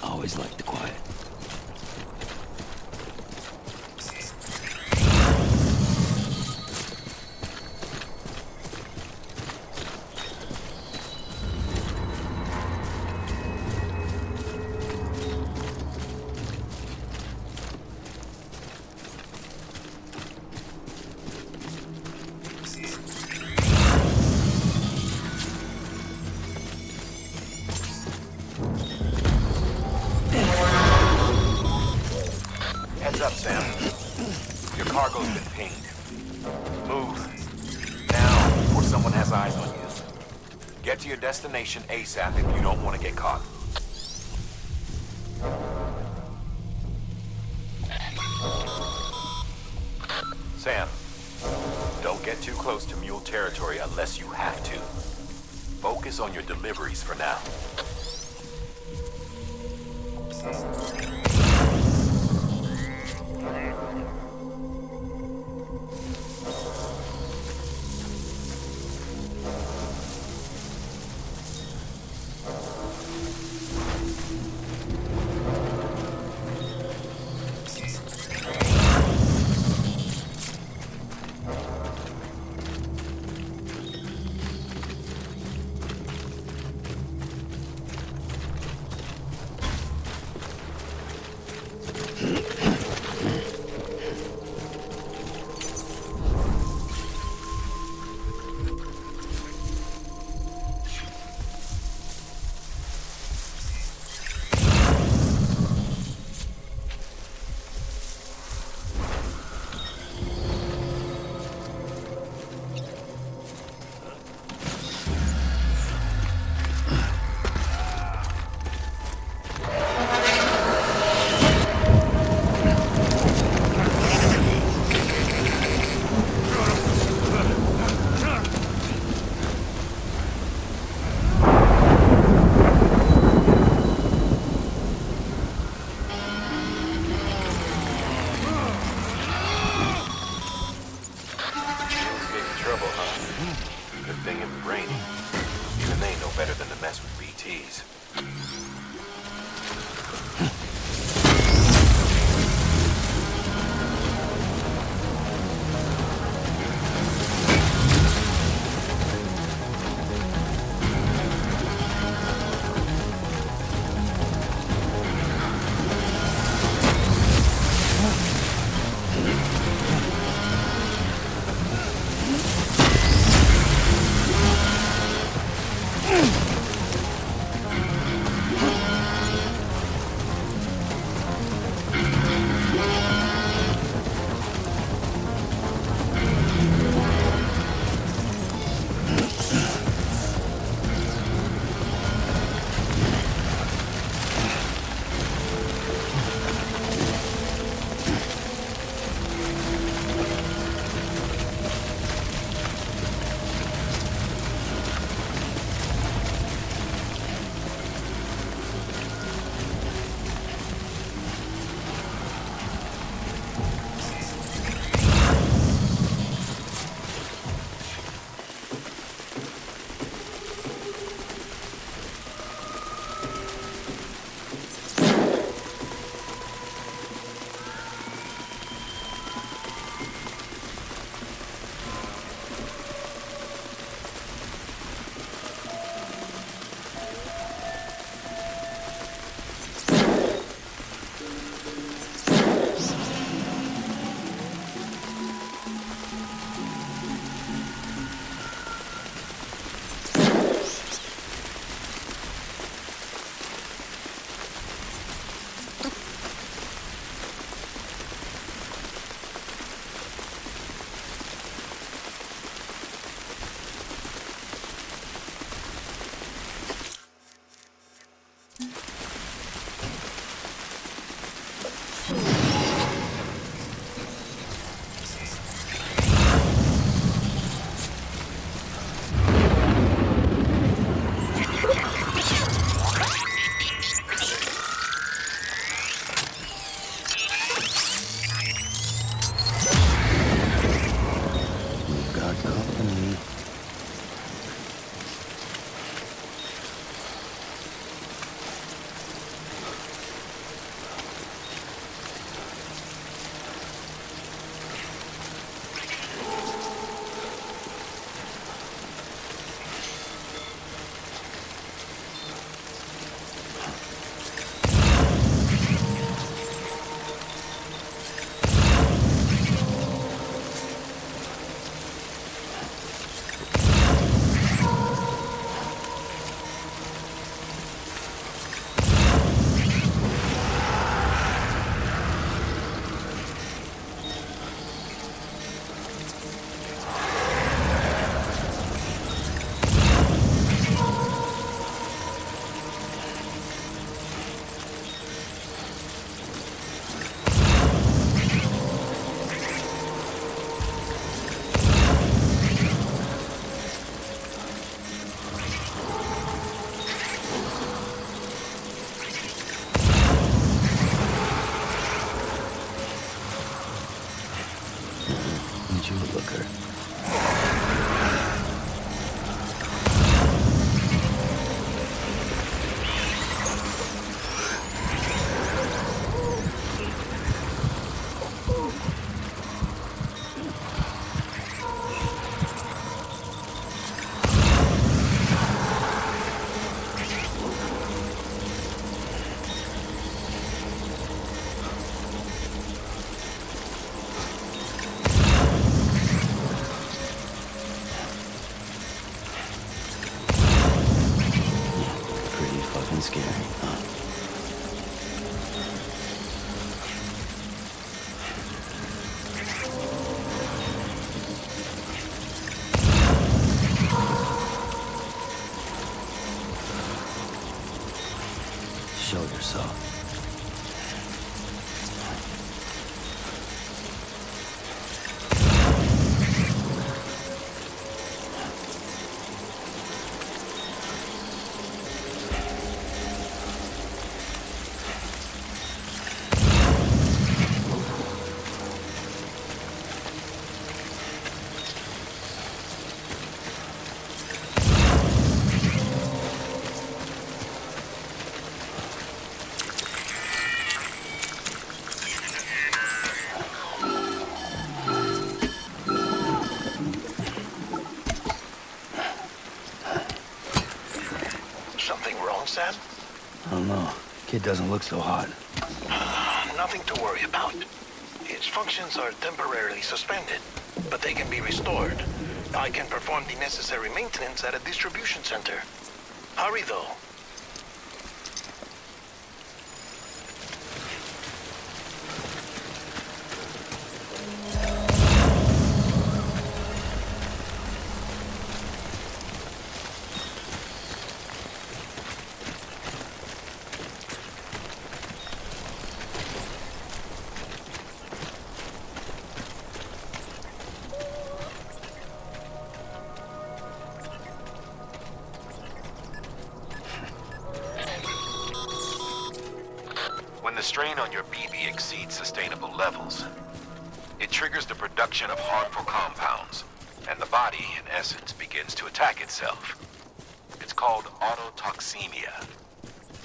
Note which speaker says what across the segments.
Speaker 1: Always like the quiet.
Speaker 2: Heads up, Sam. Your cargo's been pinged. Move. Now, before someone has eyes on you. Get to your destination ASAP if you don't want to get caught. Sam, don't get too close to mule territory unless you have to. Focus on your deliveries for now.
Speaker 1: Show yourself.
Speaker 3: Something wrong, Sam?
Speaker 1: I don't know. Kid doesn't look so hot.
Speaker 3: Nothing to worry about. Its functions are temporarily suspended, but they can be restored. I can perform the necessary maintenance at a distribution center. Hurry, though.
Speaker 2: When the strain on your BB exceeds sustainable levels, it triggers the production of harmful compounds, and the body, in essence, begins to attack itself. It's called autotoxemia.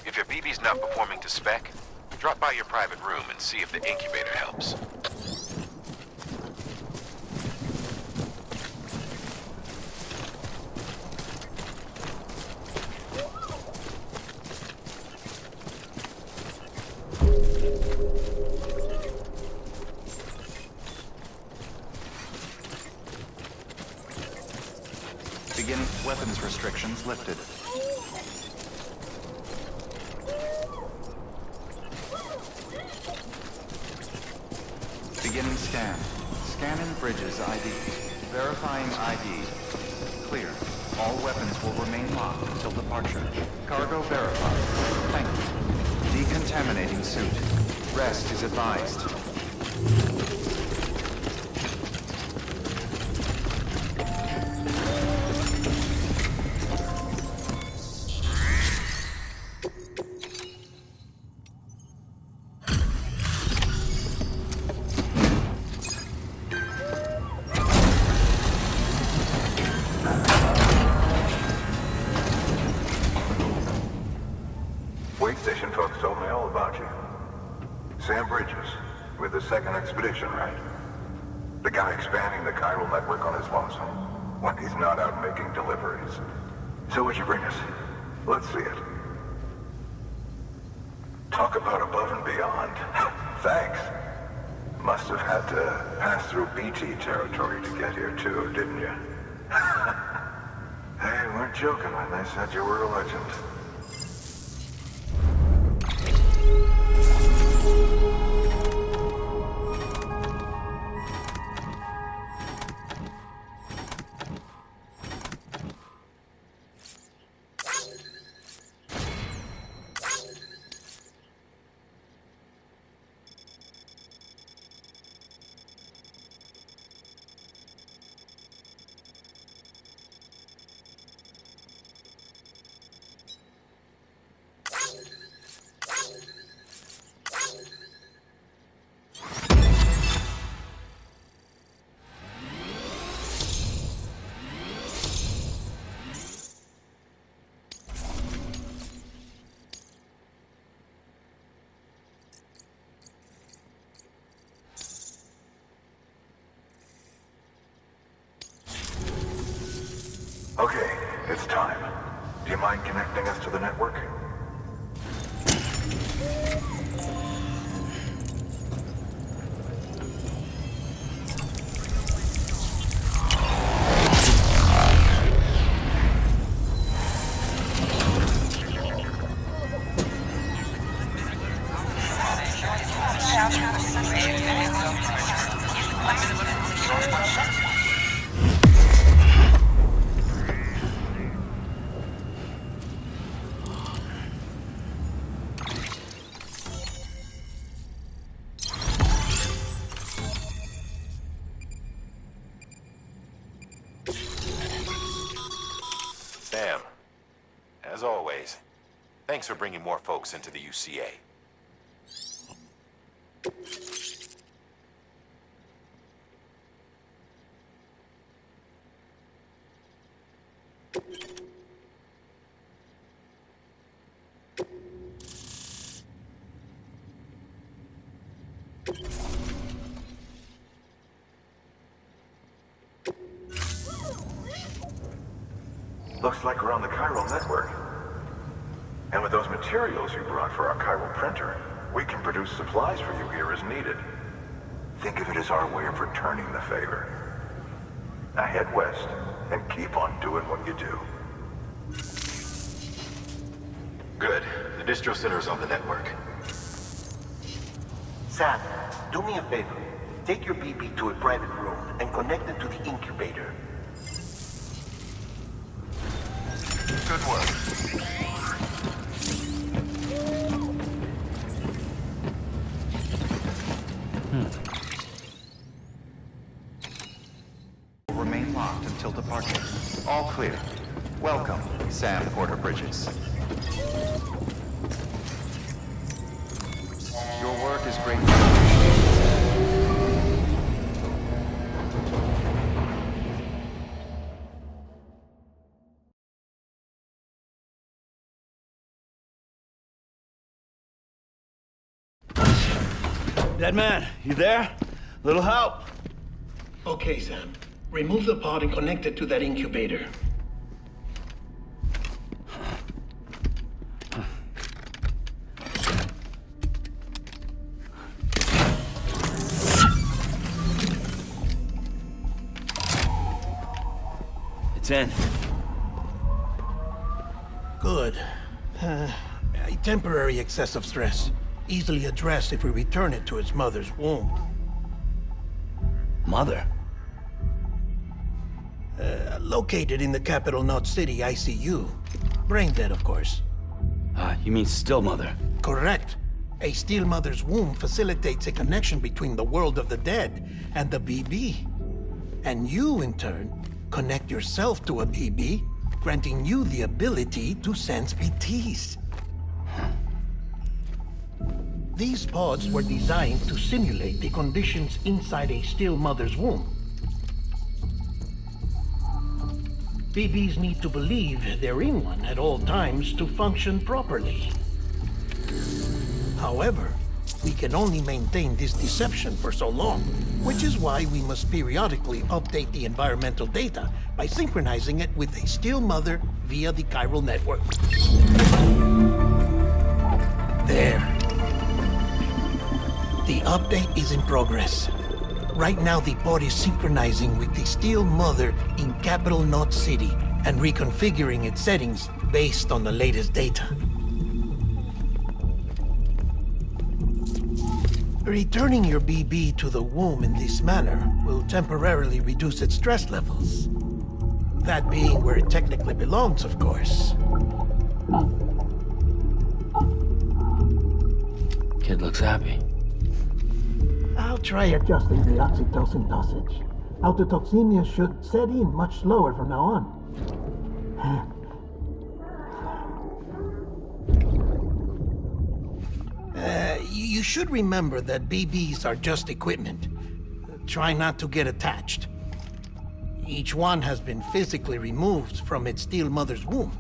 Speaker 2: If your BB's not performing to spec, drop by your private room and see if the incubator helps.
Speaker 4: Beginning weapons restrictions lifted. Beginning scan. Scanning bridges ID. Verifying ID. Clear. All weapons will remain locked until departure. Cargo verified. Thank you. Decontaminating suit. Rest is advised.
Speaker 5: Wait station folks told me all about you. Sam Bridges, with the second expedition, right? The guy expanding the Chiral Network on his lonesome, when he's not out making deliveries. So what'd you bring us? Let's see it. Talk about above and beyond. Thanks. Must have had to pass through BT territory to get here too, didn't you? They weren't joking when they said you were a legend. Okay, it's time. Do you mind connecting us to the network?
Speaker 2: Sam, as always, thanks for bringing more folks into the UCA.
Speaker 5: Looks like we're on the Chiral Network. And with those materials you brought for our chiral printer, we can produce supplies for you here as needed. Think of it as our way of returning the favor. Now head west and keep on doing what you do.
Speaker 2: Good. The distro center is on the network.
Speaker 3: Sam, do me a favor. Take your BB to a private room and connect it to the incubator.
Speaker 2: Good work.
Speaker 4: Will remain locked until departure. All clear. Welcome, Sam Porter Bridges. Your work is great.
Speaker 1: Dead man, you there? Little help?
Speaker 3: Okay, Sam. Remove the pod and connect it to that incubator.
Speaker 1: It's in.
Speaker 3: Good. A temporary excessive stress. Easily addressed if we return it to its mother's womb.
Speaker 1: Mother?
Speaker 3: Located in the capital Knot City ICU. Brain dead, of course.
Speaker 1: You mean still mother?
Speaker 3: Correct. A still mother's womb facilitates a connection between the world of the dead and the BB. And you, in turn, connect yourself to a BB, granting you the ability to sense BTs. These pods were designed to simulate the conditions inside a still mother's womb. BBs need to believe they're in one at all times to function properly. However, we can only maintain this deception for so long, which is why we must periodically update the environmental data by synchronizing it with a still mother via the Chiral Network. There. The update is in progress. Right now, the pod is synchronizing with the still mother in capital Knot City and reconfiguring its settings based on the latest data. Returning your BB to the womb in this manner will temporarily reduce its stress levels. That being where it technically belongs, of course.
Speaker 1: Kid looks happy.
Speaker 3: I'll try adjusting the oxytocin dosage. Autotoxemia should set in much slower from now on. You should remember that BBs are just equipment. Try not to get attached. Each one has been physically removed from its still mother's womb.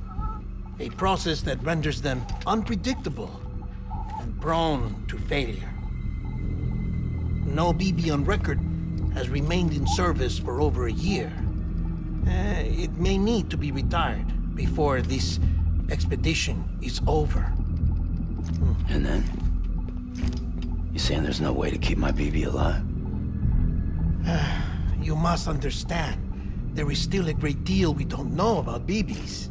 Speaker 3: A process that renders them unpredictable and prone to failure. No BB on record has remained in service for over a year. It may need to be retired before this expedition is over.
Speaker 1: And then? You saying there's no way to keep my BB alive?
Speaker 3: You must understand, there is still a great deal we don't know about BBs.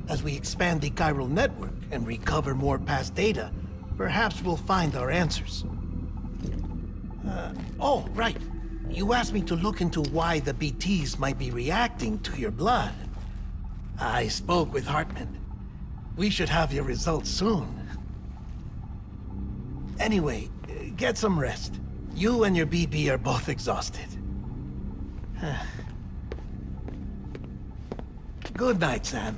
Speaker 3: As we expand the Chiral Network and recover more past data, Perhaps we'll find our answers. Oh, right. You asked me to look into why the BTs might be reacting to your blood. I spoke with Hartman. We should have your results soon. Anyway, get some rest. You and your BB are both exhausted. Good night, Sam.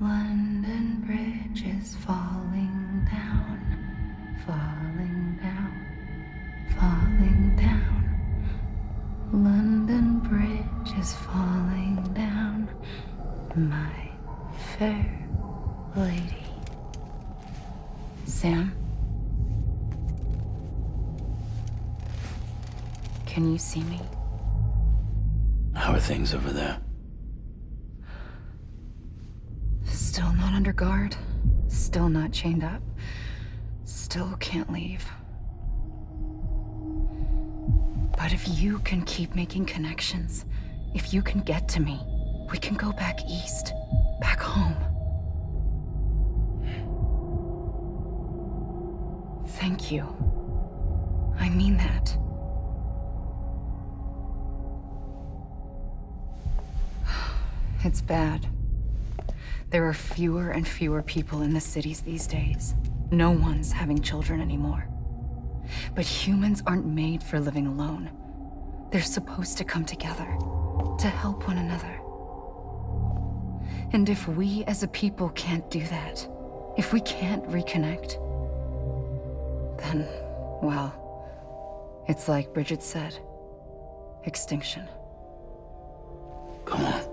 Speaker 6: London Bridge is falling down, falling down, falling down. London Bridge is falling down, my fair lady. Sam? Can you see me?
Speaker 1: How are things over there?
Speaker 6: Still not under guard, still not chained up, still can't leave. But if you can keep making connections, if you can get to me, we can go back east, back home. Thank you. I mean that. It's bad. There are fewer and fewer people in the cities these days. No one's having children anymore. But humans aren't made for living alone. They're supposed to come together, to help one another. And if we as a people can't do that, if we can't reconnect, then, well, it's like Bridget said, extinction.
Speaker 1: Come on.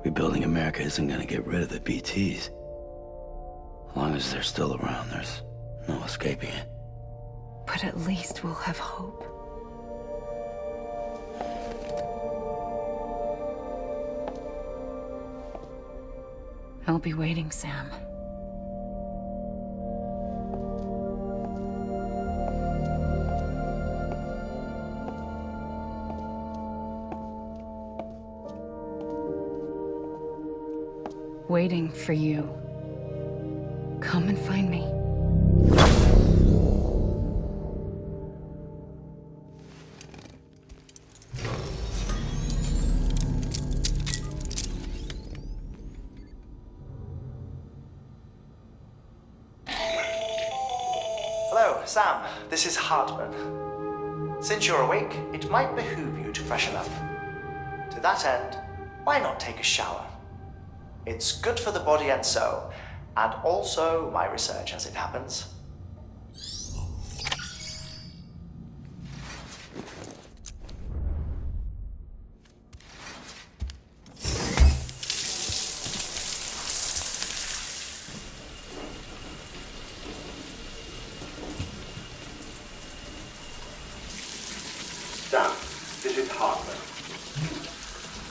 Speaker 1: Rebuilding America isn't gonna get rid of the BTs. As long as they're still around, there's no escaping it.
Speaker 6: But at least we'll have hope. I'll be waiting, Sam. Waiting for you. Come and find me.
Speaker 7: Hello, Sam. This is Hartman. Since you're awake, it might behoove you to freshen up. To that end, why not take a shower? It's good for the body and soul, and also my research as it happens.
Speaker 8: Sam, this is Hartman.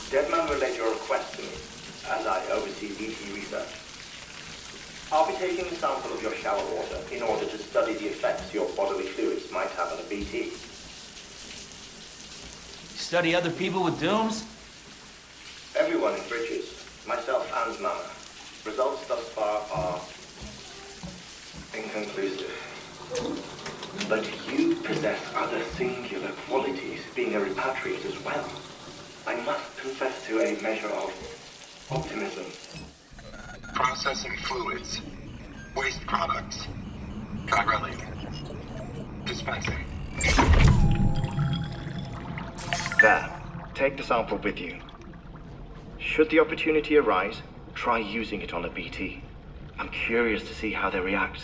Speaker 8: Deadman relayed your request to me, as I oversee BT research. I'll be taking a sample of your shower water in order to study the effects your bodily fluids might have on a BT.
Speaker 9: Study other people with dooms?
Speaker 8: Everyone in Bridges, myself and Mama. Results thus far are inconclusive. But you possess other singular qualities, being a repatriate as well. I must confess to a measure of optimism.
Speaker 5: Processing fluids. Waste products. Chiral. Dispensing.
Speaker 8: There. Take the sample with you. Should the opportunity arise, try using it on a BT. I'm curious to see how they react.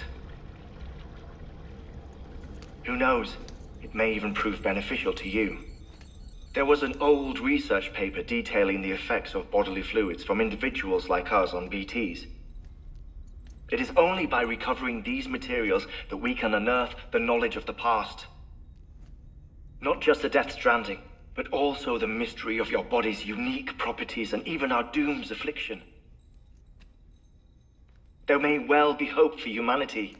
Speaker 8: Who knows? It may even prove beneficial to you. There was an old research paper detailing the effects of bodily fluids from individuals like us on BTs. It is only by recovering these materials that we can unearth the knowledge of the past. Not just the Death Stranding, but also the mystery of your body's unique properties and even our doom's affliction. There may well be hope for humanity.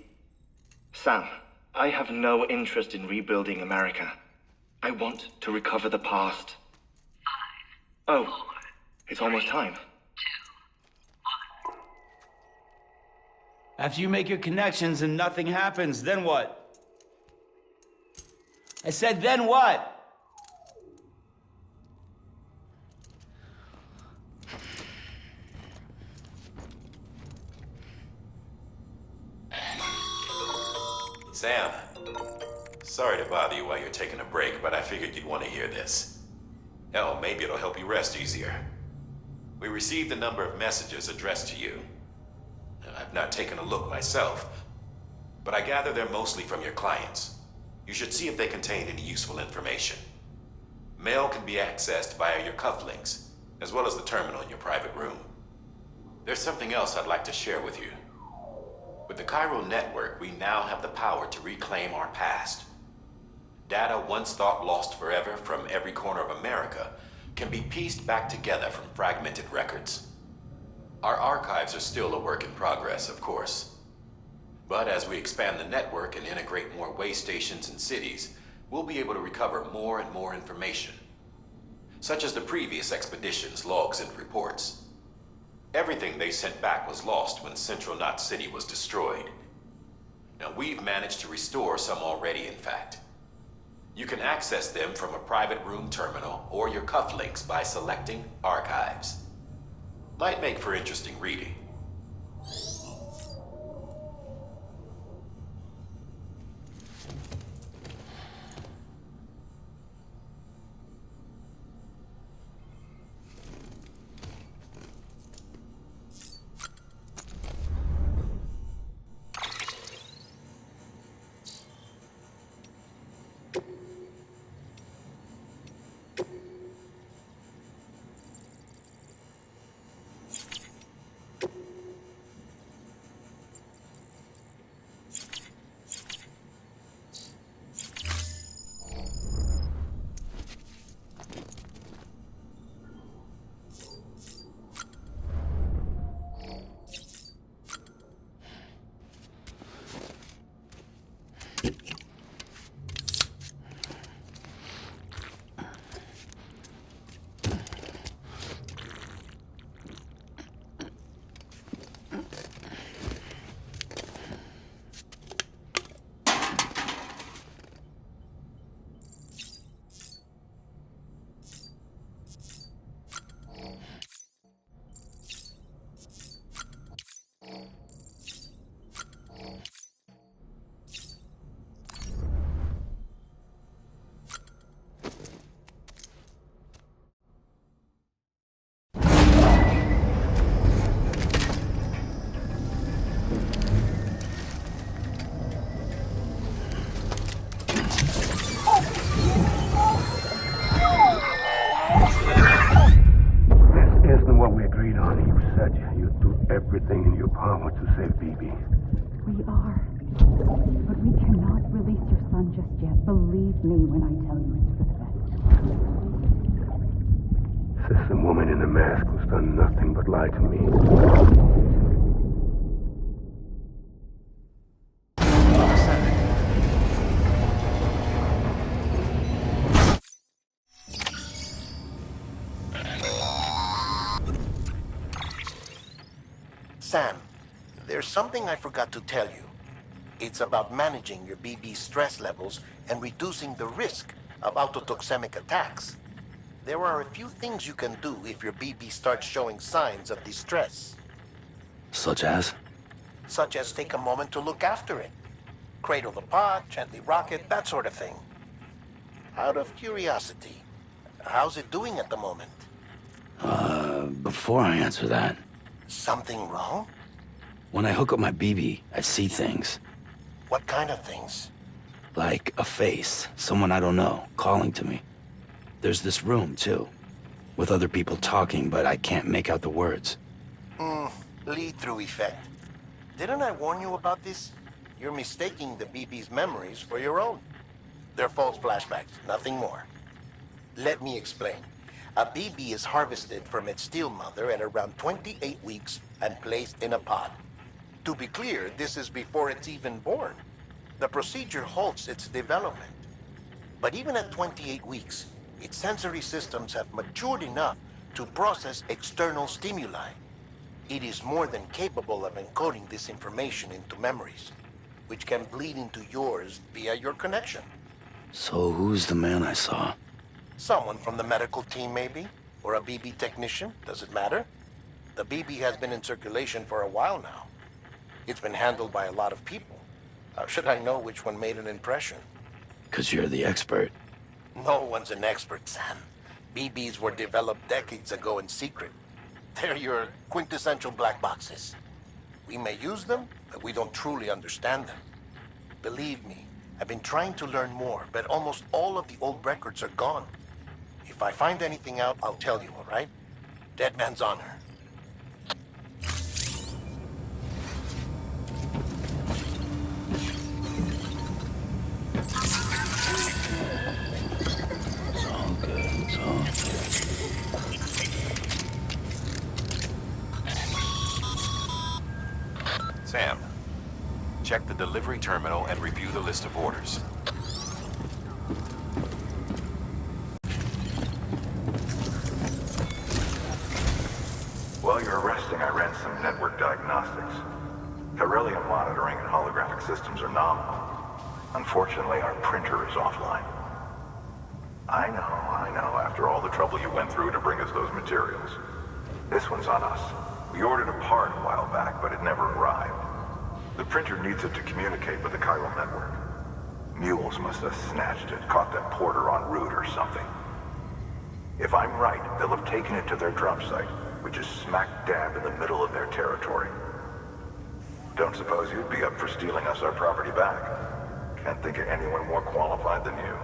Speaker 8: Sam, I have no interest in rebuilding America. I want to recover the past. 5, 4, it's almost time. 2, 1.
Speaker 9: After you make your connections and nothing happens, then what? I said, then what?
Speaker 2: Sam, sorry to bother you while you're taking a break, but I figured you'd want to hear this. Hell, maybe it'll help you rest easier. We received a number of messages addressed to you. I've not taken a look myself, but I gather they're mostly from your clients. You should see if they contain any useful information. Mail can be accessed via your cufflinks, as well as the terminal in your private room. There's something else I'd like to share with you. With the Chiral Network, we now have the power to reclaim our past. Data once thought lost forever from every corner of America can be pieced back together from fragmented records. Our archives are still a work in progress, of course. But as we expand the network and integrate more way stations and cities, we'll be able to recover more and more information, such as the previous expedition's logs and reports. Everything they sent back was lost when Central Knot City was destroyed. Now, we've managed to restore some already, in fact. You can access them from a private room terminal or your cufflinks by selecting Archives. Might make for interesting reading.
Speaker 10: Everything in your power to save BB.
Speaker 11: We are. But we cannot release your son just yet. Believe me when I tell you it's for the best.
Speaker 10: Says the woman in the mask who's done nothing but lie to me.
Speaker 3: Sam, there's something I forgot to tell you. It's about managing your BB stress levels and reducing the risk of autotoxemic attacks. There are a few things you can do if your BB starts showing signs of distress.
Speaker 1: Such as?
Speaker 3: Such as take a moment to look after it. Cradle the pot, gently rock it, that sort of thing. Out of curiosity, how's it doing at the moment?
Speaker 1: Before I answer that,
Speaker 3: Something wrong?
Speaker 1: when I hook up my BB, I see things.
Speaker 3: What kind of things?
Speaker 1: Like a face, someone I don't know, calling to me. There's this room, too, with other people talking, but I can't make out the words.
Speaker 3: Lead-through effect. Didn't I warn you about this? You're mistaking the BB's memories for your own. They're false flashbacks, nothing more. Let me explain. A BB is harvested from its steel mother at around 28 weeks and placed in a pod. To be clear, this is before it's even born. The procedure halts its development. But even at 28 weeks, its sensory systems have matured enough to process external stimuli. It is more than capable of encoding this information into memories, which can bleed into yours via your connection.
Speaker 1: So who's the man I saw?
Speaker 3: Someone from the medical team, maybe? Or a BB technician? Does it matter? The BB has been in circulation for a while now. It's been handled by a lot of people. How should I know which one made an impression?
Speaker 1: 'Cause you're the expert.
Speaker 3: No one's an expert, Sam. BBs were developed decades ago in secret. They're your quintessential black boxes. We may use them, but we don't truly understand them. Believe me, I've been trying to learn more, but almost all of the old records are gone. If I find anything out, I'll tell you, all right? Dead man's honor.
Speaker 1: It's all good. It's all good.
Speaker 2: Sam, check the delivery terminal and review the list of orders.
Speaker 5: While you're resting, I ran some network diagnostics. Beryllium monitoring and holographic systems are nominal. Unfortunately, our printer is offline. I know, after all the trouble you went through to bring us those materials. This one's on us. We ordered a part a while back, but it never arrived. The printer needs it to communicate with the Chiral Network. Mules must have snatched it, caught that porter en route or something. If I'm right, they'll have taken it to their drop site, which is smack dab in the middle of their territory. Don't suppose you'd be up for stealing us our property back? Can't think of anyone more qualified than you.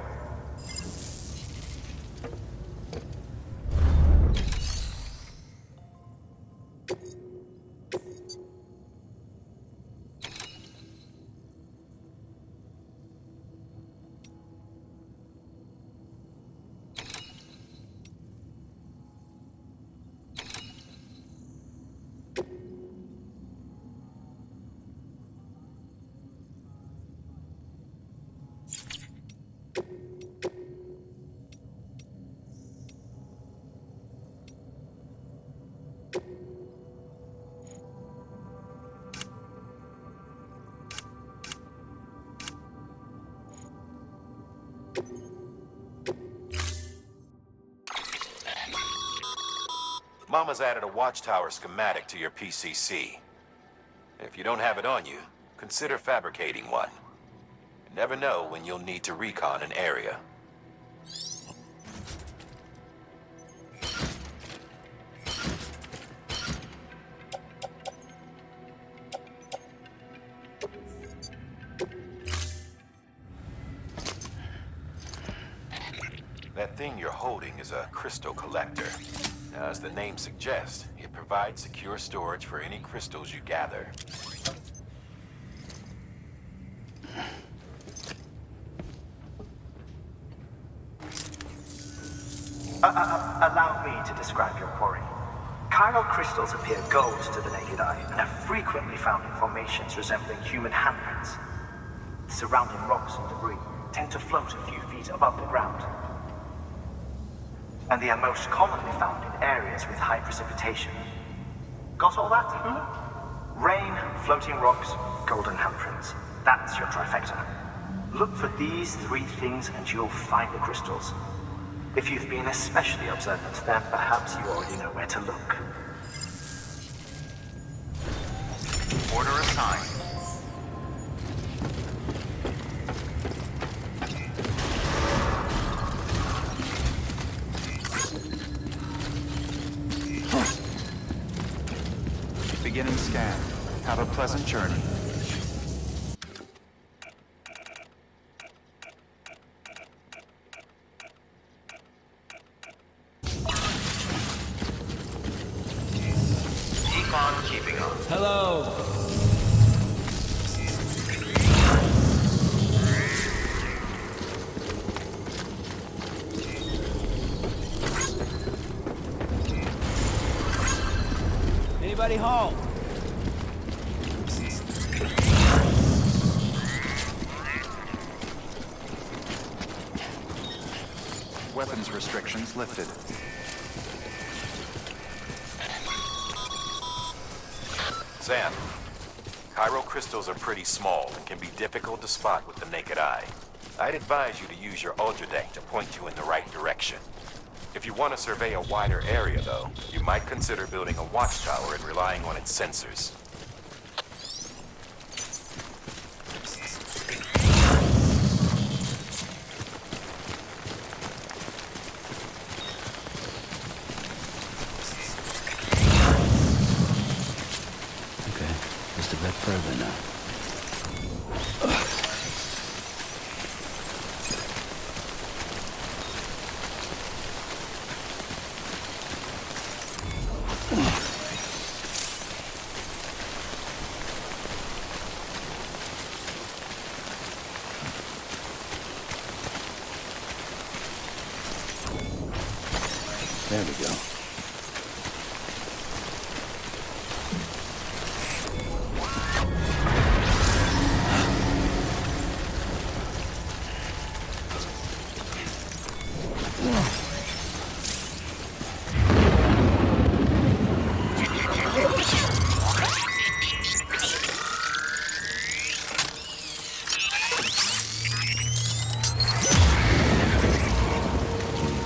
Speaker 2: Mama's added a watchtower schematic to your PCC. If you don't have it on you, consider fabricating one. You never know when you'll need to recon an area. That thing you're holding is a crystal collector. Now, as the name suggests, it provides secure storage for any crystals you gather.
Speaker 12: Allow me to describe your quarry. Chiral crystals appear gold to the naked eye and are frequently found in formations resembling human handprints. The surrounding rocks and debris tend to float a few feet above the ground. And they are most commonly found in areas with high precipitation. Got all that? Rain, floating rocks, golden handprints. That's your trifecta. Look for these three things and you'll find the crystals. If you've been especially observant, then perhaps you already know where to look.
Speaker 4: Order assigned. Beginning scan. Have a pleasant journey.
Speaker 12: Keep on keeping on.
Speaker 9: Hello. everybody home.
Speaker 4: Weapons restrictions lifted.
Speaker 2: Sam, chiral crystals are pretty small and can be difficult to spot with the naked eye. I'd advise you to use your ultra deck to point you in the right direction. If you want to survey a wider area, though, you might consider building a watchtower and relying on its sensors.
Speaker 1: Okay, just a bit further now. There we go.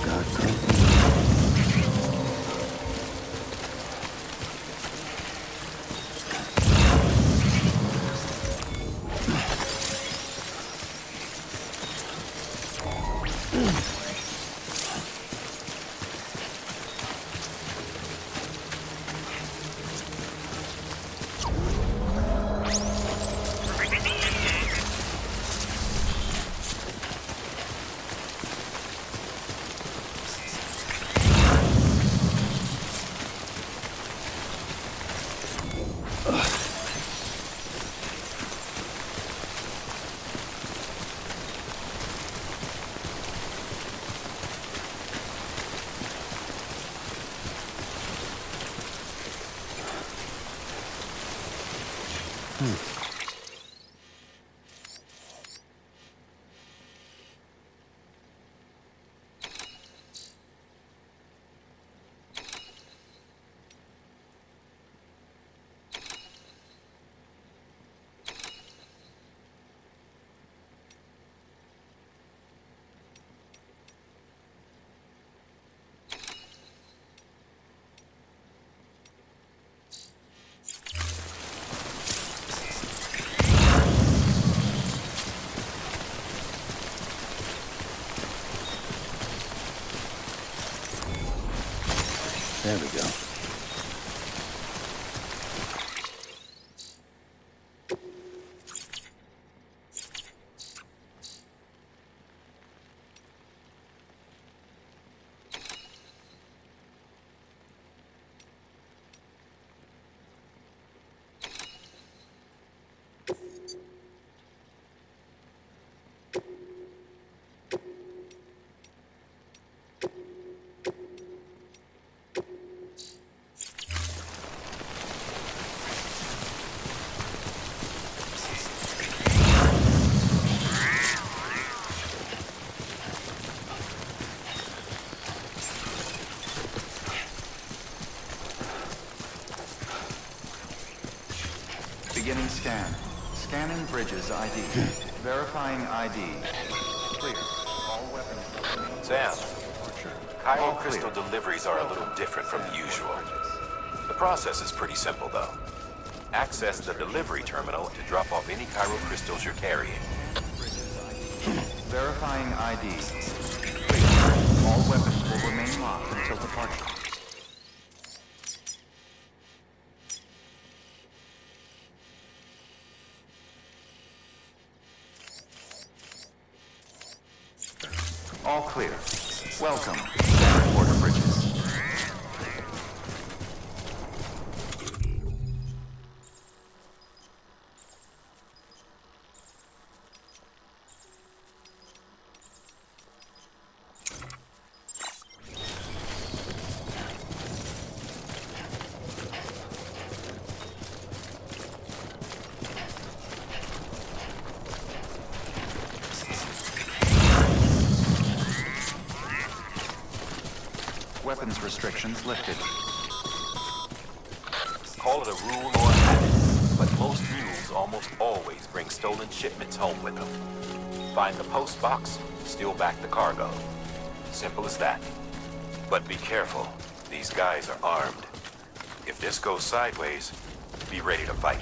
Speaker 1: Got company. There we go.
Speaker 4: Beginning scan. Scanning bridges ID. Verifying ID. Clear. All weapons.
Speaker 2: Sam, chiral crystal deliveries are a little different from the usual. The process is pretty simple, though. Access the delivery terminal to drop off any chiral crystals you're carrying.
Speaker 4: Verifying ID. Clear. All weapons will remain locked until departure. All clear. Welcome, Standard Border Bridges. weapons restrictions lifted.
Speaker 2: Call it a rule or a habit, but most mules almost always bring stolen shipments home with them. Find the post box, steal back the cargo. Simple as that. But be careful. These guys are armed. If this goes sideways, be ready to fight.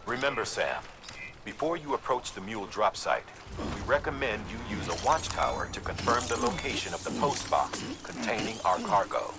Speaker 2: Remember, Sam, before you approach the mule drop site, we recommend you use a watchtower to confirm the location of the post box containing our cargo.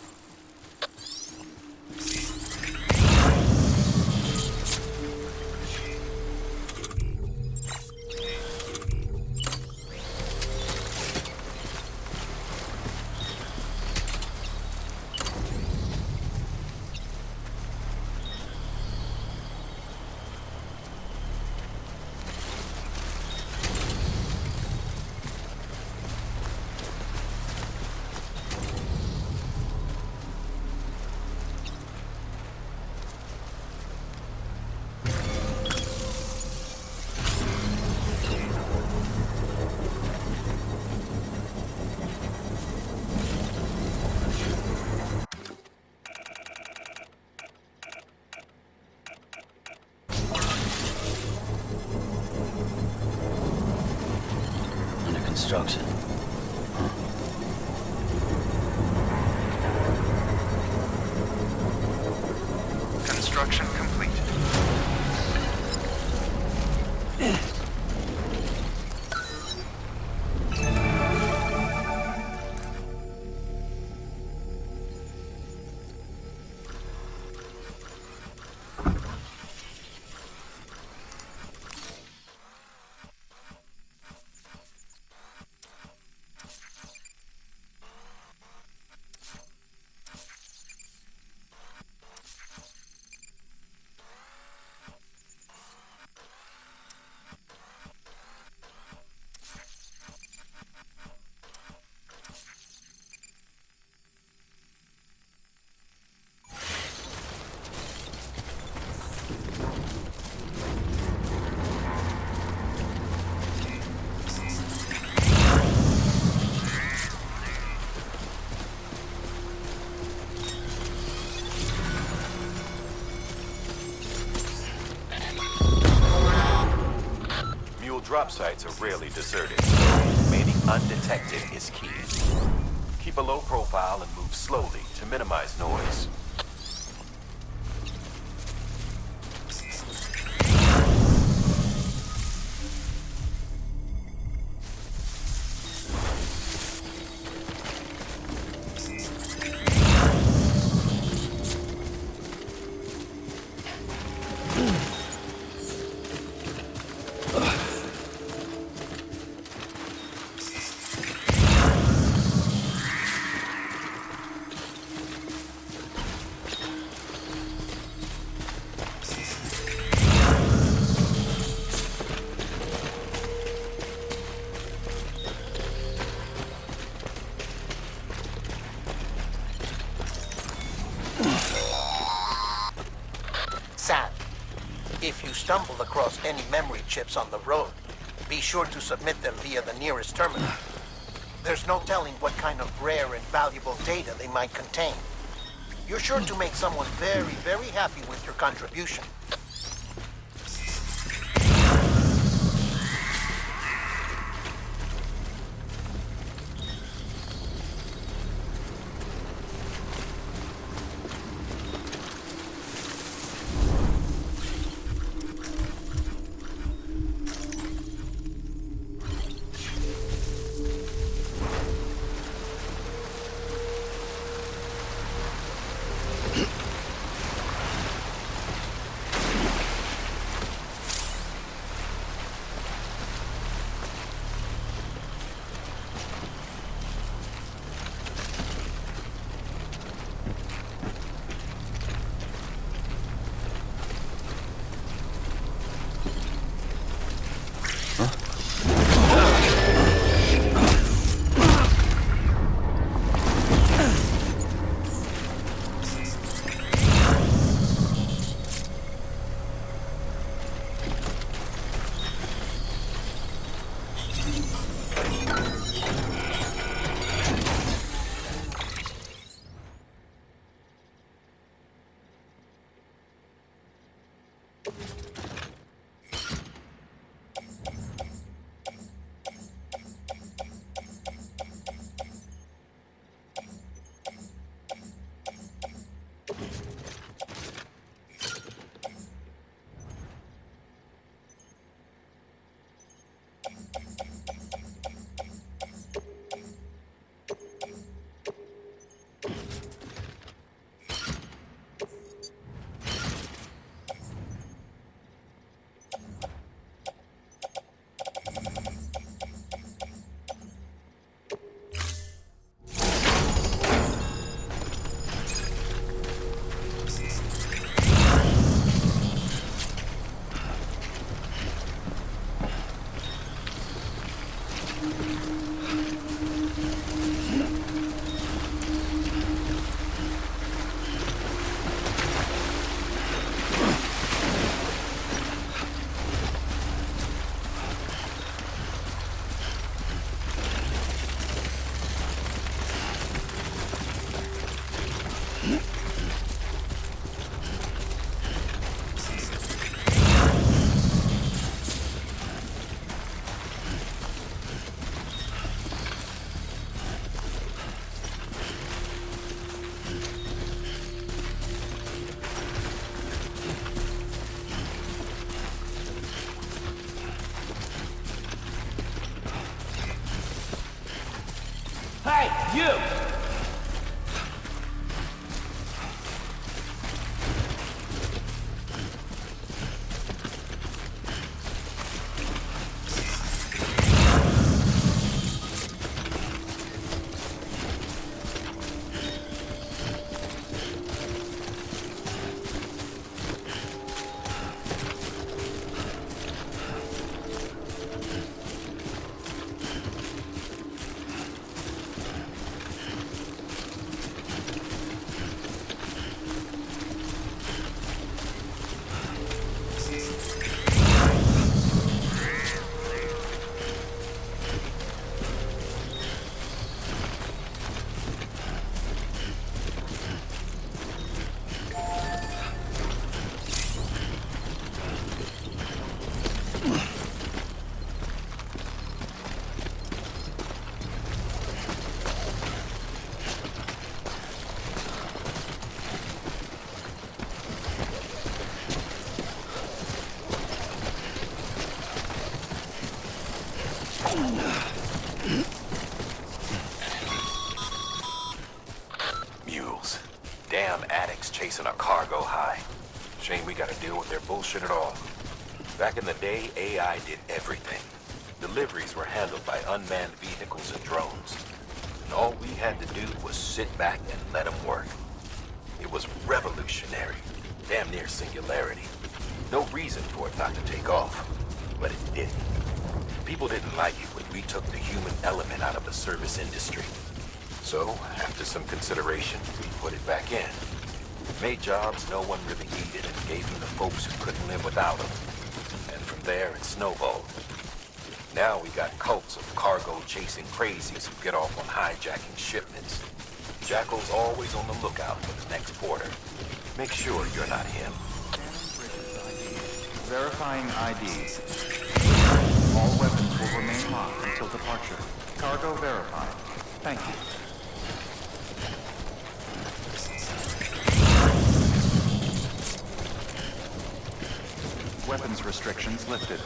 Speaker 1: Construction.
Speaker 4: Construction complete.
Speaker 2: Drop sites are rarely deserted, so remaining undetected is key. Keep a low profile and move slowly to minimize noise.
Speaker 3: Sam, if you stumble across any memory chips on the road, be sure to submit them via the nearest terminal. There's no telling what kind of rare and valuable data they might contain. You're sure to make someone very, very happy with your contribution.
Speaker 9: Hey, you!
Speaker 2: Mules. Damn addicts chasing a cargo high. Shame we gotta deal with their bullshit at all. Back in the day, AI did everything. Deliveries were handled by unmanned vehicles and drones. And all we had to do was sit back and let them work. It was revolutionary. Damn near singularity. No reason for it not to take off. But it didn't. People didn't like it when we took the human element out of the service industry. So, after some consideration, we put it back in. Made jobs no one really needed and gave them to folks who couldn't live without them. And from there, it snowballed. Now we got cults of cargo-chasing crazies who get off on hijacking shipments. Jackal's always on the lookout for the next porter. Make sure you're not him.
Speaker 4: Verifying IDs. All weapons will remain locked until departure. Cargo verified. Thank you. Weapons restrictions lifted.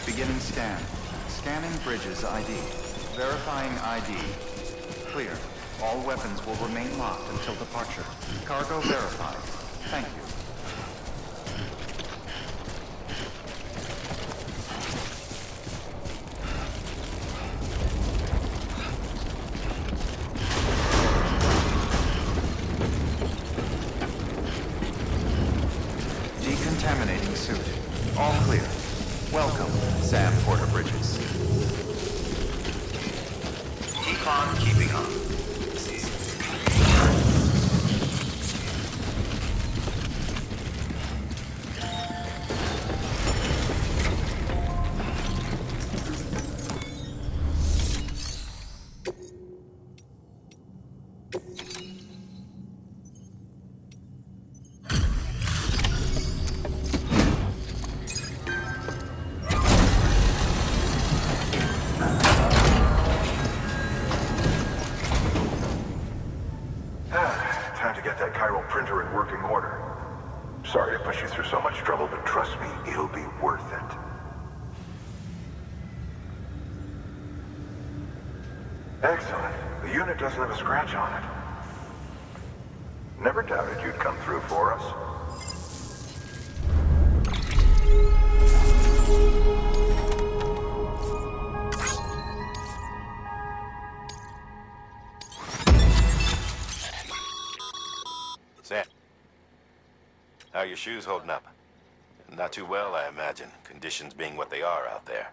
Speaker 4: Beginning scan. Scanning Bridges ID. Verifying ID. Clear. All weapons will remain locked until departure. Cargo verified. Thank you. Decontaminating suit. All clear. Welcome, Sam Porter Bridges.
Speaker 12: Keep on keeping on.
Speaker 5: get that chiral printer in working order. Sorry to push you through so much trouble, but trust me, it'll be worth it. Excellent. The unit doesn't have a scratch on it. Never doubted you'd come through for us.
Speaker 2: Sam, how are your shoes holding up? Not too well, I imagine, conditions being what they are out there.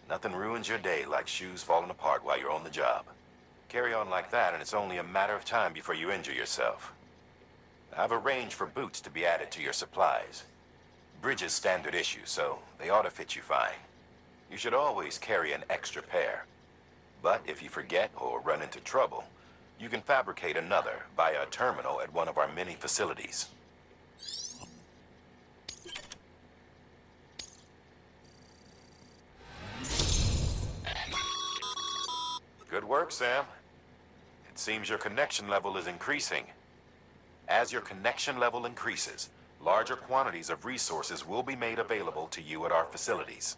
Speaker 2: Nothing ruins your day like shoes falling apart while you're on the job. Carry on like that, and it's only a matter of time before you injure yourself. I've arranged for boots to be added to your supplies. Bridges standard issue, so they ought to fit you fine. You should always carry an extra pair. But if you forget or run into trouble, you can fabricate another via a terminal at one of our many facilities. Good work, Sam. It seems your connection level is increasing. As your connection level increases, larger quantities of resources will be made available to you at our facilities.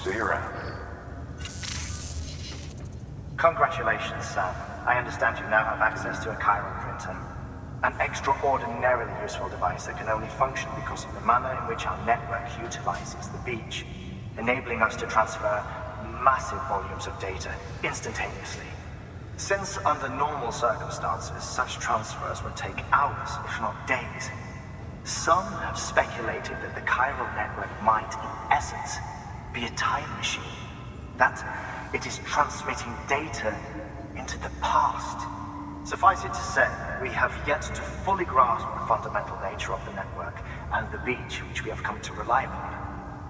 Speaker 5: See you around.
Speaker 12: Congratulations, Sam. I understand you now have access to a chiral printer. An extraordinarily useful device that can only function because of the manner in which our network utilizes the beach, enabling us to transfer massive volumes of data instantaneously. Since under normal circumstances, such transfers would take hours, if not days, some have speculated that the chiral network might, in essence, be a time machine. That it is transmitting data into the past. Suffice it to say, we have yet to fully grasp the fundamental nature of the network and the beach which we have come to rely upon.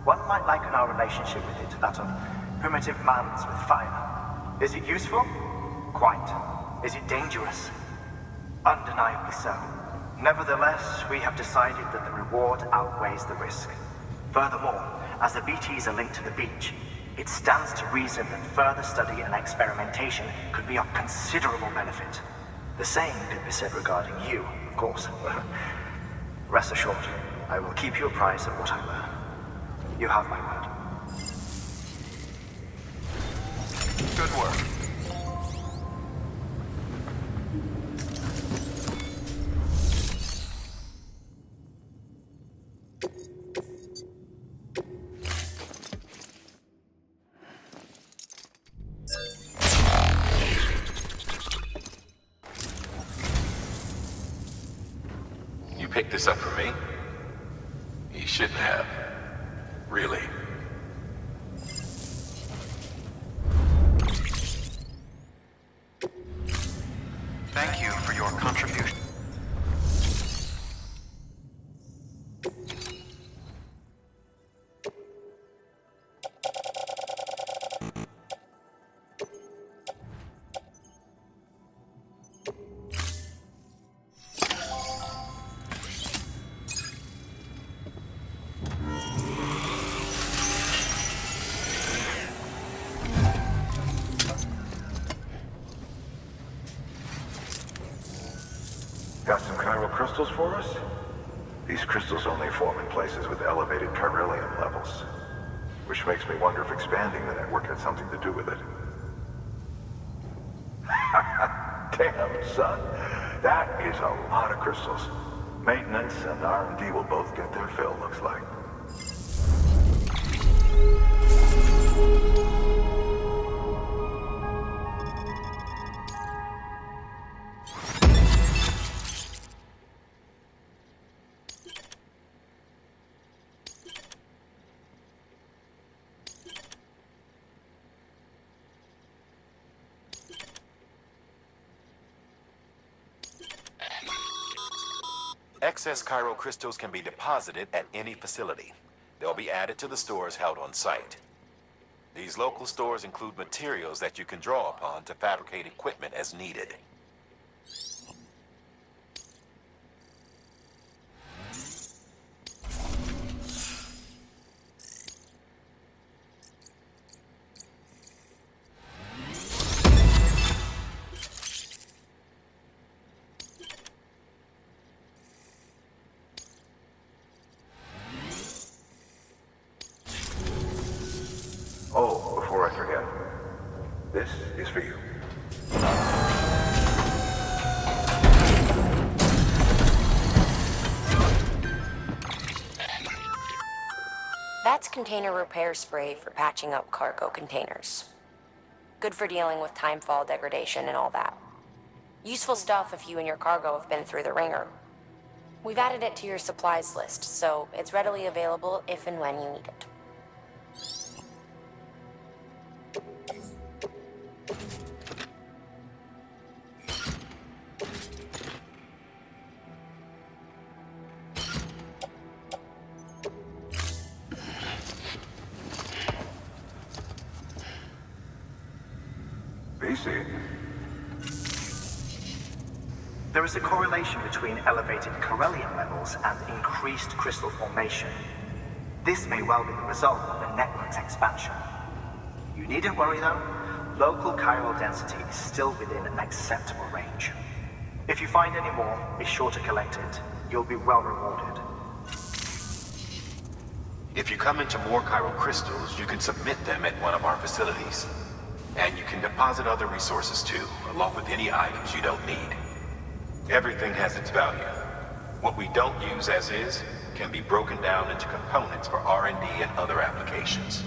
Speaker 12: One might liken our relationship with it to that of primitive mans with fire. Is it useful? Quite. Is it dangerous? Undeniably so. Nevertheless, we have decided that the reward outweighs the risk. Furthermore, as the BTs are linked to the beach, it stands to reason that further study and experimentation could be of considerable benefit. The same could be said regarding you, of course. Rest assured, I will keep you apprised of what I learn. You have my word.
Speaker 2: Good work. You picked this up for me? You shouldn't have. Really.
Speaker 4: Thank you for your contribution.
Speaker 5: Got some chiral crystals for us? These crystals only form in places with elevated chiralium levels, which makes me wonder if expanding the network had something to do with it. Damn, son. That is a lot of crystals. Maintenance and R&D will both get their fill, looks like.
Speaker 2: Excess chiral crystals can be deposited at any facility. They'll be added to the stores held on site. These local stores include materials that you can draw upon to fabricate equipment as needed.
Speaker 5: Oh, before I forget, this is for you.
Speaker 13: That's container repair spray for patching up cargo containers. Good for dealing with timefall degradation and all that. Useful stuff if you and your cargo have been through the ringer. We've added it to your supplies list, so it's readily available if and when you need it.
Speaker 12: There is a correlation between elevated Chiralium levels and increased crystal formation. This may well be the result of the network's expansion. You needn't worry though. Local chiral density is still within an acceptable range. If you find any more, be sure to collect it. You'll be well rewarded.
Speaker 2: If you come into more chiral crystals, you can submit them at one of our facilities. And you can deposit other resources too, along with any items you don't need. Everything has its value. What we don't use as is can be broken down into components for R&D and other applications.